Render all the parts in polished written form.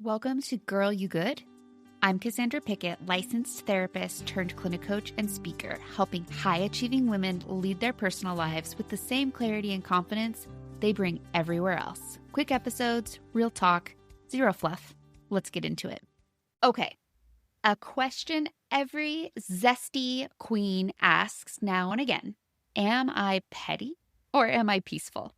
Welcome to Girl You Good. I'm Cassandra Pickett, licensed therapist turned clinic coach and speaker, helping high-achieving women lead their personal lives with the same clarity and confidence they bring everywhere else. Quick episodes, real talk, zero fluff. Let's get into it. Okay, a question every zesty queen asks now and again. Am I petty or am I peaceful?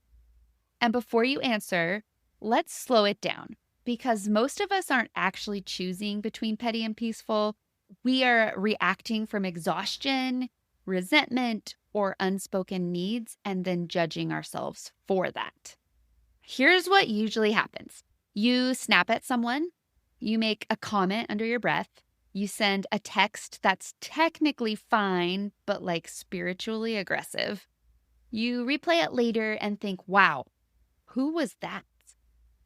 And before you answer, let's slow it down. Because most of us aren't actually choosing between petty and peaceful. We are reacting from exhaustion, resentment, or unspoken needs, and then judging ourselves for that. Here's what usually happens. You snap at someone, you make a comment under your breath, you send a text that's technically fine, but like spiritually aggressive. You replay it later and think, wow, who was that?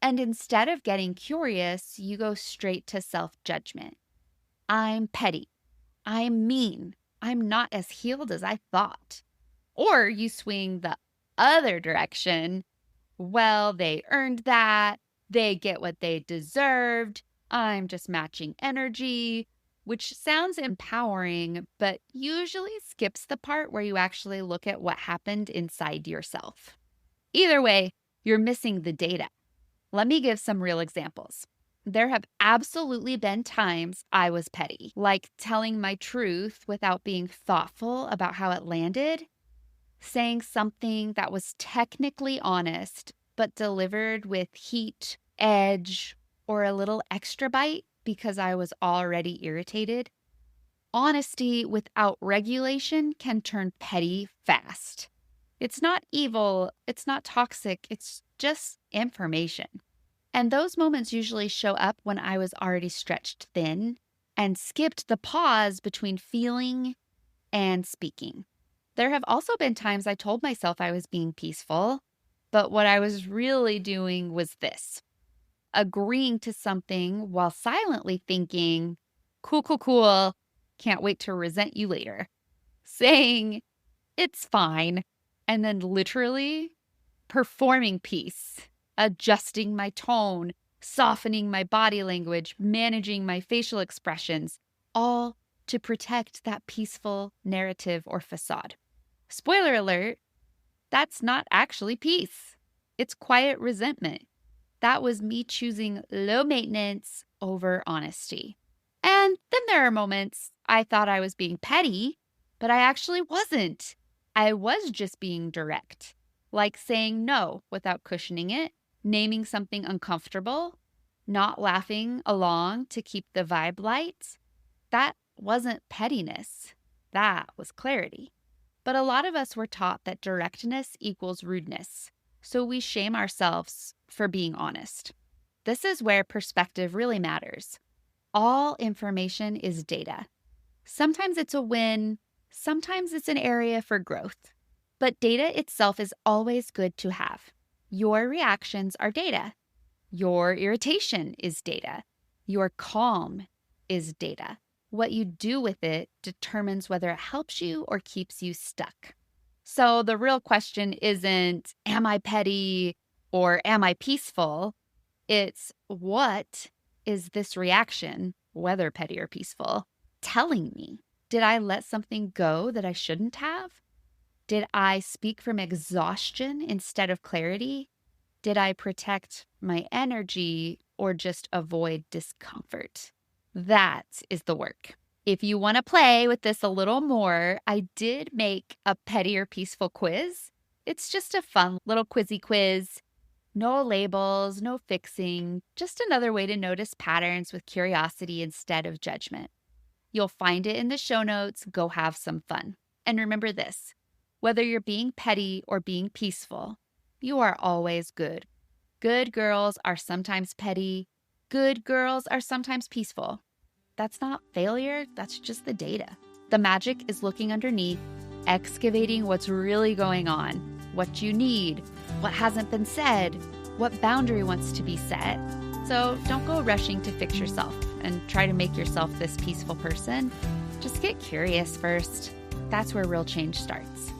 And instead of getting curious, you go straight to self-judgment. I'm petty. I'm mean. I'm not as healed as I thought. Or you swing the other direction. Well, they earned that. They get what they deserved. I'm just matching energy, which sounds empowering, but usually skips the part where you actually look at what happened inside yourself. Either way, you're missing the data. Let me give some real examples. There have absolutely been times I was petty, like telling my truth without being thoughtful about how it landed, saying something that was technically honest, but delivered with heat, edge, or a little extra bite because I was already irritated. Honesty without regulation can turn petty fast. It's not evil, it's not toxic, it's just information. And those moments usually show up when I was already stretched thin and skipped the pause between feeling and speaking. There have also been times I told myself I was being peaceful, but what I was really doing was this: agreeing to something while silently thinking, cool, can't wait to resent you later. Saying, it's fine, and then literally performing peace, adjusting my tone, softening my body language, managing my facial expressions, all to protect that peaceful narrative or facade. Spoiler alert, that's not actually peace. It's quiet resentment. That was me choosing low maintenance over honesty. And then there are moments I thought I was being petty, but I actually wasn't. I was just being direct, like saying no without cushioning it, naming something uncomfortable, not laughing along to keep the vibe light. That wasn't pettiness. That was clarity. But a lot of us were taught that directness equals rudeness, so we shame ourselves for being honest. This is where perspective really matters. All information is data. Sometimes it's a win, sometimes it's an area for growth. But data itself is always good to have. Your reactions are data. Your irritation is data. Your calm is data. What you do with it determines whether it helps you or keeps you stuck. So the real question isn't, am I petty or am I peaceful? It's, what is this reaction, whether petty or peaceful, telling me? Did I let something go that I shouldn't have? Did I speak from exhaustion instead of clarity? Did I protect my energy or just avoid discomfort? That is the work. If you want to play with this a little more, I did make a petty or peaceful quiz. It's just a fun little quizzy quiz. No labels, no fixing, just another way to notice patterns with curiosity instead of judgment. You'll find it in the show notes. Go have some fun. And remember this: whether you're being petty or being peaceful, you are always good. Good girls are sometimes petty. Good girls are sometimes peaceful. That's not failure, that's just the data. The magic is looking underneath, excavating what's really going on, what you need, what hasn't been said, what boundary wants to be set. So don't go rushing to fix yourself and try to make yourself this peaceful person. Just get curious first. That's where real change starts.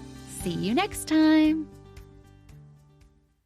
See you next time.